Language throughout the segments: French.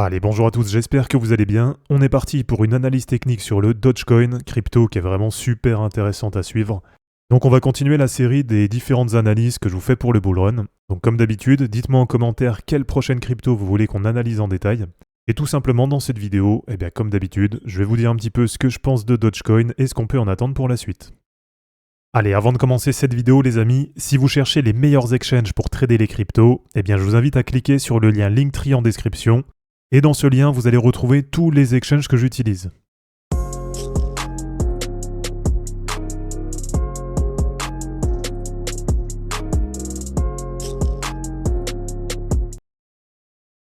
Allez, bonjour à tous, j'espère que vous allez bien. On est parti pour une analyse technique sur le Dogecoin, crypto qui est vraiment super intéressante à suivre. Donc on va continuer la série des différentes analyses que je vous fais pour le bull run. Donc comme d'habitude, dites-moi en commentaire quelle prochaine crypto vous voulez qu'on analyse en détail. Et tout simplement dans cette vidéo, comme d'habitude, je vais vous dire un petit peu ce que je pense de Dogecoin et ce qu'on peut en attendre pour la suite. Allez, avant de commencer cette vidéo les amis, si vous cherchez les meilleurs exchanges pour trader les cryptos, je vous invite à cliquer sur le lien Linktree en description. Et dans ce lien, vous allez retrouver tous les exchanges que j'utilise.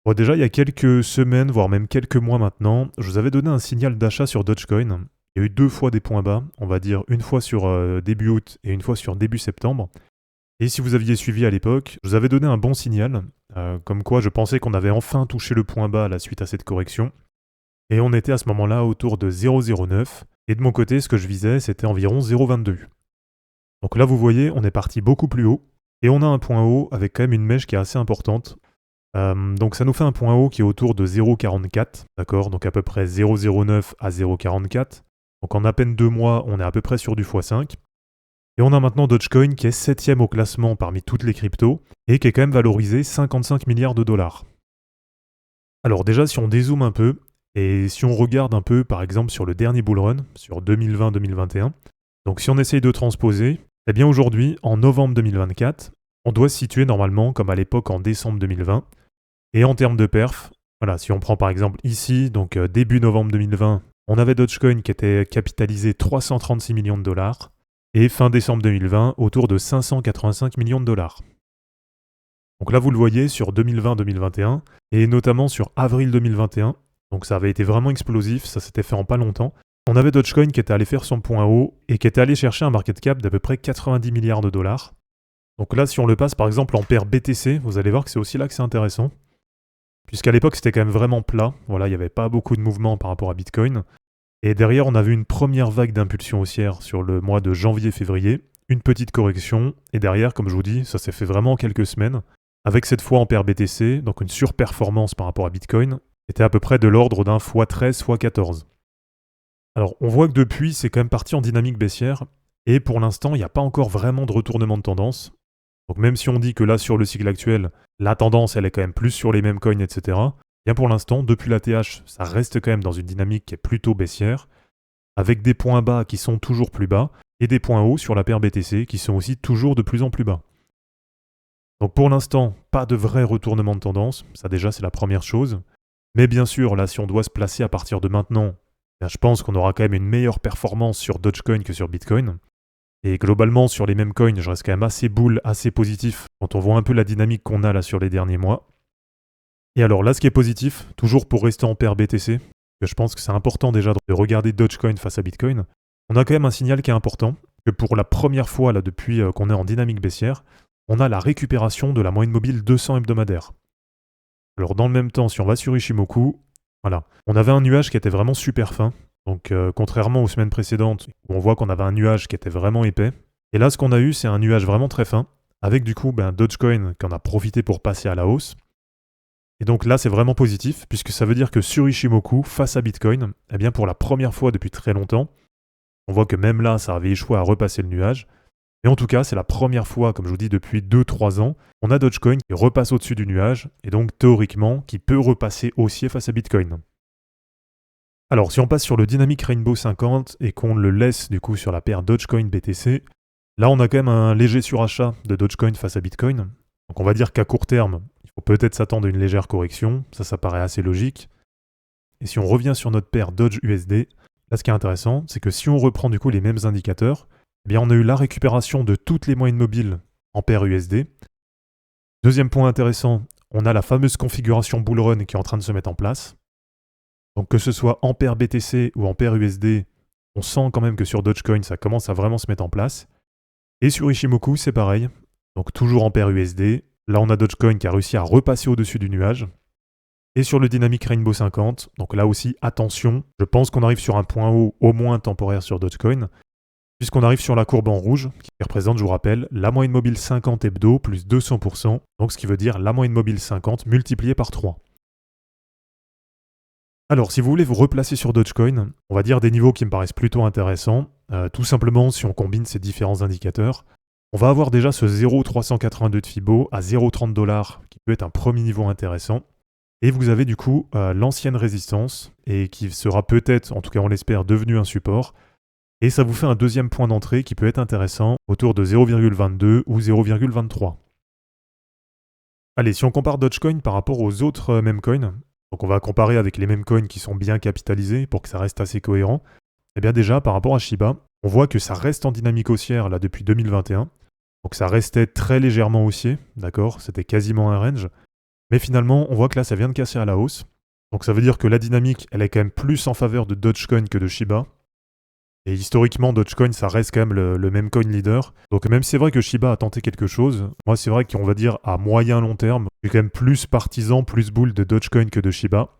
Bon, déjà, il y a quelques semaines, voire même quelques mois maintenant, je vous avais donné un signal d'achat sur Dogecoin. Il y a eu 2 fois des points bas, on va dire une fois sur début août et une fois sur début septembre. Et si vous aviez suivi à l'époque, je vous avais donné un bon signal, comme quoi je pensais qu'on avait enfin touché le point bas à la suite à cette correction. Et on était à ce moment-là autour de 0,09. Et de mon côté, ce que je visais, c'était environ 0,22. Donc là, vous voyez, on est parti beaucoup plus haut. Et on a un point haut avec quand même une mèche qui est assez importante. Donc ça nous fait un point haut qui est autour de 0,44. D'accord, donc à peu près 0,09 à 0,44. Donc en à peine 2 mois, on est à peu près sur du x5. Et on a maintenant Dogecoin qui est 7ème au classement parmi toutes les cryptos et qui est quand même valorisé 55 milliards de dollars. Alors déjà, si on dézoome un peu, et si on regarde un peu par exemple sur le dernier bull run, sur 2020-2021, donc si on essaye de transposer, aujourd'hui, en novembre 2024, on doit se situer normalement comme à l'époque en décembre 2020. Et en termes de perf, voilà, si on prend par exemple ici, donc début novembre 2020, on avait Dogecoin qui était capitalisé 336 millions de dollars. Et fin décembre 2020, autour de 585 millions de dollars. Donc là, vous le voyez sur 2020-2021, et notamment sur avril 2021, donc ça avait été vraiment explosif, ça s'était fait en pas longtemps. On avait Dogecoin qui était allé faire son point haut, et qui était allé chercher un market cap d'à peu près 90 milliards de dollars. Donc là, si on le passe par exemple en paire BTC, vous allez voir que c'est aussi là que c'est intéressant. Puisqu'à l'époque, c'était quand même vraiment plat, voilà, il n'y avait pas beaucoup de mouvement par rapport à Bitcoin. Et derrière, on a vu une première vague d'impulsion haussière sur le mois de janvier-février, une petite correction, et derrière, comme je vous dis, ça s'est fait vraiment en quelques semaines, avec cette fois en paire BTC, donc une surperformance par rapport à Bitcoin, était à peu près de l'ordre d'un x13, x14. Alors, on voit que depuis, c'est quand même parti en dynamique baissière, et pour l'instant, il n'y a pas encore vraiment de retournement de tendance. Donc même si on dit que là, sur le cycle actuel, la tendance, elle est quand même plus sur les mêmes coins, etc., bien pour l'instant, depuis la TH, ça reste quand même dans une dynamique qui est plutôt baissière, avec des points bas qui sont toujours plus bas, et des points hauts sur la paire BTC qui sont aussi toujours de plus en plus bas. Donc pour l'instant, pas de vrai retournement de tendance, ça déjà c'est la première chose. Mais bien sûr, là si on doit se placer à partir de maintenant, je pense qu'on aura quand même une meilleure performance sur Dogecoin que sur Bitcoin. Et globalement, sur les mêmes coins, je reste quand même assez bull, assez positif, quand on voit un peu la dynamique qu'on a là sur les derniers mois. Et alors là, ce qui est positif, toujours pour rester en paire BTC, que je pense que c'est important déjà de regarder Dogecoin face à Bitcoin, on a quand même un signal qui est important, que pour la première fois là depuis qu'on est en dynamique baissière, on a la récupération de la moyenne mobile 200 hebdomadaire. Alors dans le même temps, si on va sur Ishimoku, voilà, on avait un nuage qui était vraiment super fin, donc contrairement aux semaines précédentes, où on voit qu'on avait un nuage qui était vraiment épais, et là ce qu'on a eu c'est un nuage vraiment très fin, avec du coup Dogecoin qui en a profité pour passer à la hausse. Et donc là, c'est vraiment positif, puisque ça veut dire que sur Ishimoku, face à Bitcoin, pour la première fois depuis très longtemps, on voit que même là, ça avait échoué à repasser le nuage. Et en tout cas, c'est la première fois, comme je vous dis, depuis 2-3 ans, on a Dogecoin qui repasse au-dessus du nuage, et donc théoriquement, qui peut repasser haussier face à Bitcoin. Alors, si on passe sur le Dynamic Rainbow 50 et qu'on le laisse du coup sur la paire Dogecoin BTC, là, on a quand même un léger surachat de Dogecoin face à Bitcoin. Donc on va dire qu'à court terme, il faut peut-être s'attendre à une légère correction, ça paraît assez logique. Et si on revient sur notre paire Doge USD, là ce qui est intéressant, c'est que si on reprend du coup les mêmes indicateurs, on a eu la récupération de toutes les moyennes mobiles en paire USD. Deuxième point intéressant, on a la fameuse configuration bull run qui est en train de se mettre en place. Donc que ce soit en paire BTC ou en paire USD, on sent quand même que sur Dogecoin ça commence à vraiment se mettre en place. Et sur Ishimoku c'est pareil. Donc toujours en paire USD, là on a Dogecoin qui a réussi à repasser au-dessus du nuage. Et sur le Dynamic Rainbow 50, donc là aussi attention, je pense qu'on arrive sur un point haut au moins temporaire sur Dogecoin, puisqu'on arrive sur la courbe en rouge, qui représente, je vous rappelle, la moyenne mobile 50 hebdo plus 200%, donc ce qui veut dire la moyenne mobile 50 multipliée par 3. Alors, si vous voulez vous replacer sur Dogecoin, on va dire des niveaux qui me paraissent plutôt intéressants. Tout simplement, si on combine ces différents indicateurs, on va avoir déjà ce 0,382 de Fibo à 0,30 $, qui peut être un premier niveau intéressant. Et vous avez du coup l'ancienne résistance, et qui sera peut-être, en tout cas on l'espère, devenu un support. Et ça vous fait un deuxième point d'entrée qui peut être intéressant, autour de 0,22 ou 0,23. Allez, si on compare Dogecoin par rapport aux autres memecoins, donc on va comparer avec les memecoins qui sont bien capitalisés pour que ça reste assez cohérent, et bien déjà par rapport à Shiba, on voit que ça reste en dynamique haussière là depuis 2021, donc ça restait très légèrement haussier, d'accord, c'était quasiment un range, mais finalement on voit que là ça vient de casser à la hausse, donc ça veut dire que la dynamique elle est quand même plus en faveur de Dogecoin que de Shiba. Et historiquement, Dogecoin, ça reste quand même le même coin leader. Donc même si c'est vrai que Shiba a tenté quelque chose, moi c'est vrai qu'on va dire à moyen long terme, je suis quand même plus partisan, plus bull de Dogecoin que de Shiba.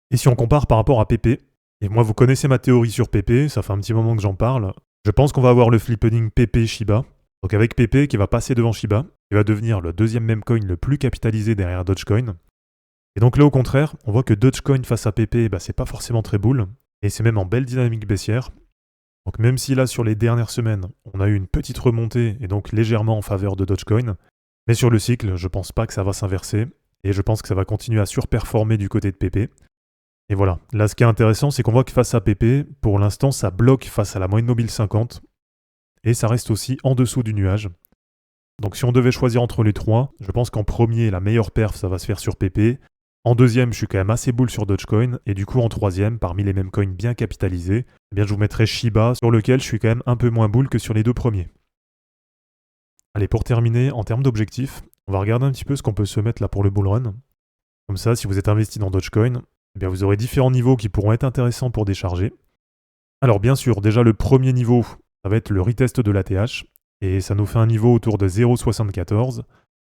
Et si on compare par rapport à PP, et moi vous connaissez ma théorie sur PP, ça fait un petit moment que j'en parle, je pense qu'on va avoir le flippening PP Shiba. Donc avec PP qui va passer devant Shiba, qui va devenir le deuxième meme coin le plus capitalisé derrière Dogecoin. Et donc là au contraire, on voit que Dogecoin face à PP, bah, c'est pas forcément très bull. Et c'est même en belle dynamique baissière. Donc même si là sur les dernières semaines, on a eu une petite remontée et donc légèrement en faveur de Dogecoin, mais sur le cycle, je pense pas que ça va s'inverser et je pense que ça va continuer à surperformer du côté de PP. Et voilà, là ce qui est intéressant, c'est qu'on voit que face à PP, pour l'instant ça bloque face à la moyenne mobile 50 et ça reste aussi en dessous du nuage. Donc si on devait choisir entre les trois, je pense qu'en premier, la meilleure perf, ça va se faire sur PP. En deuxième, je suis quand même assez bull sur Dogecoin. Et du coup, en troisième, parmi les mêmes coins bien capitalisés, eh bien, je vous mettrai Shiba, sur lequel je suis quand même un peu moins bull que sur les deux premiers. Allez, pour terminer, en termes d'objectifs, on va regarder un petit peu ce qu'on peut se mettre là pour le bull run. Comme ça, si vous êtes investi dans Dogecoin, eh bien, vous aurez différents niveaux qui pourront être intéressants pour décharger. Alors bien sûr, déjà le premier niveau, ça va être le retest de l'ATH. Et ça nous fait un niveau autour de 0,74.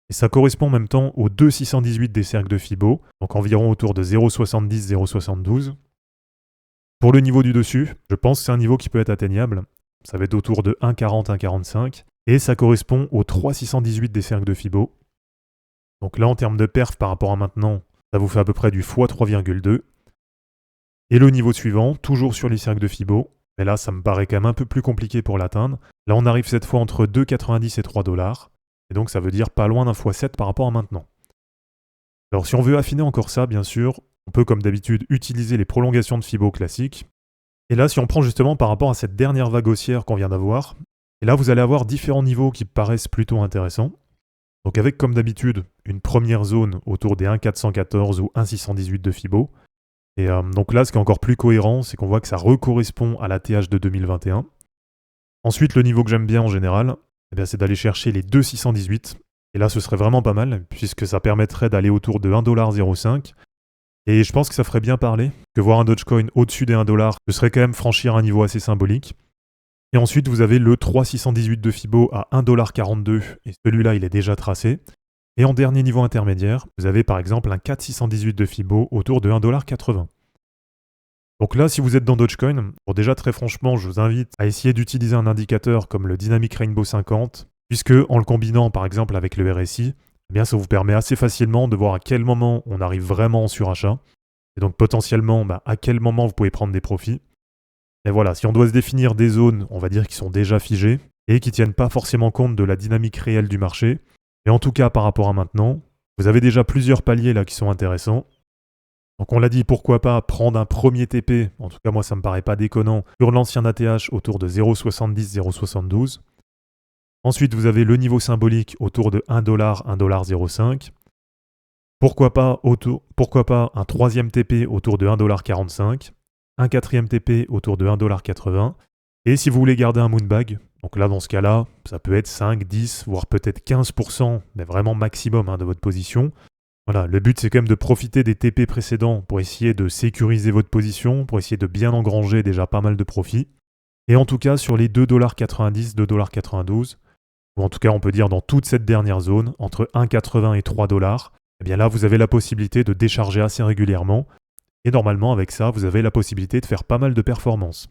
Et ça correspond en même temps aux 2,618 des cercles de Fibo, donc environ autour de 0,70, 0,72. Pour le niveau du dessus, je pense que c'est un niveau qui peut être atteignable. Ça va être autour de 1,40, 1,45. Et ça correspond aux 3,618 des cercles de Fibo. Donc là, en termes de perf par rapport à maintenant, ça vous fait à peu près du x3,2. Et le niveau suivant, toujours sur les cercles de Fibo, mais là, ça me paraît quand même un peu plus compliqué pour l'atteindre. Là, on arrive cette fois entre 2,90 et 3 $. Et donc, ça veut dire pas loin d'un x7 par rapport à maintenant. Alors, si on veut affiner encore ça, bien sûr, on peut, comme d'habitude, utiliser les prolongations de Fibo classiques. Et là, si on prend justement par rapport à cette dernière vague haussière qu'on vient d'avoir, et là, vous allez avoir différents niveaux qui paraissent plutôt intéressants. Donc, avec, comme d'habitude, une première zone autour des 1,414 ou 1,618 de Fibo. Et donc là, ce qui est encore plus cohérent, c'est qu'on voit que ça recorrespond à la TH de 2021. Ensuite, le niveau que j'aime bien en général, eh c'est d'aller chercher les 2,618. Et là, ce serait vraiment pas mal, puisque ça permettrait d'aller autour de 1,05 $. Et je pense que ça ferait bien parler, que voir un Dogecoin au-dessus des 1 $, ce serait quand même franchir un niveau assez symbolique. Et ensuite, vous avez le 3,618 de Fibo à 1,42 $, et celui-là, il est déjà tracé. Et en dernier niveau intermédiaire, vous avez par exemple un 4,618 de Fibo autour de 1,80 $. Donc là, si vous êtes dans Dogecoin, bon déjà très franchement, je vous invite à essayer d'utiliser un indicateur comme le Dynamic Rainbow 50, puisque en le combinant par exemple avec le RSI, eh bien ça vous permet assez facilement de voir à quel moment on arrive vraiment en surachat, et donc potentiellement à quel moment vous pouvez prendre des profits. Et voilà, si on doit se définir des zones, on va dire qui sont déjà figées, et qui ne tiennent pas forcément compte de la dynamique réelle du marché, mais en tout cas par rapport à maintenant, vous avez déjà plusieurs paliers là qui sont intéressants. Donc on l'a dit, pourquoi pas prendre un premier TP, en tout cas moi ça me paraît pas déconnant, sur l'ancien ATH autour de 0,70, 0,72. Ensuite vous avez le niveau symbolique autour de 1 $, 1,05 $. Pourquoi pas un troisième TP autour de 1,45 $, un quatrième TP autour de 1,80 $. Et si vous voulez garder un moonbag, donc là dans ce cas-là, ça peut être 5, 10, voire peut-être 15%, mais vraiment maximum de votre position. Voilà, le but c'est quand même de profiter des TP précédents pour essayer de sécuriser votre position, pour essayer de bien engranger déjà pas mal de profits. Et en tout cas sur les 2,90 $, 2,92 $, ou en tout cas on peut dire dans toute cette dernière zone, entre 1,80 et 3 $, eh bien là vous avez la possibilité de décharger assez régulièrement. Et normalement avec ça, vous avez la possibilité de faire pas mal de performances.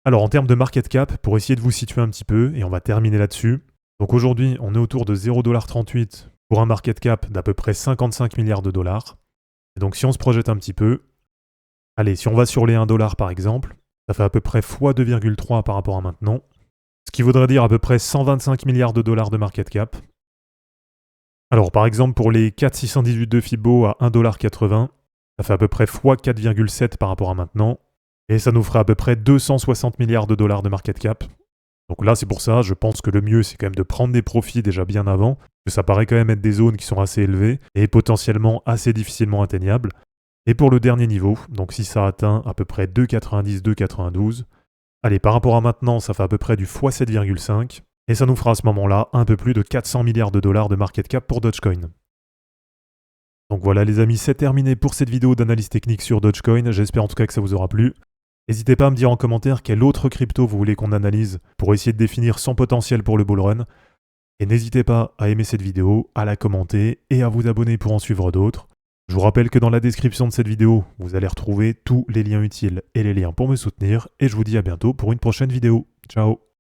Alors en termes de market cap, pour essayer de vous situer un petit peu, et on va terminer là-dessus. Donc aujourd'hui, on est autour de 0,38 $ pour un market cap d'à peu près 55 milliards de dollars. Et donc si on se projette un petit peu, allez, si on va sur les 1$ par exemple, ça fait à peu près fois 2,3 par rapport à maintenant, ce qui voudrait dire à peu près 125 milliards de dollars de market cap. Alors par exemple pour les 4,618 de Fibo à 1,80$, ça fait à peu près fois 4,7 par rapport à maintenant, et ça nous ferait à peu près 260 milliards de dollars de market cap. Donc là c'est pour ça, je pense que le mieux c'est quand même de prendre des profits déjà bien avant, que ça paraît quand même être des zones qui sont assez élevées et potentiellement assez difficilement atteignables. Et pour le dernier niveau, donc si ça atteint à peu près 2,90, 2,92, allez, par rapport à maintenant, ça fait à peu près du x7,5, et ça nous fera à ce moment-là un peu plus de 400 milliards de dollars de market cap pour Dogecoin. Donc voilà les amis, c'est terminé pour cette vidéo d'analyse technique sur Dogecoin, j'espère en tout cas que ça vous aura plu. N'hésitez pas à me dire en commentaire quel autre crypto vous voulez qu'on analyse pour essayer de définir son potentiel pour le bull run. Et n'hésitez pas à aimer cette vidéo, à la commenter et à vous abonner pour en suivre d'autres. Je vous rappelle que dans la description de cette vidéo, vous allez retrouver tous les liens utiles et les liens pour me soutenir. Et je vous dis à bientôt pour une prochaine vidéo. Ciao!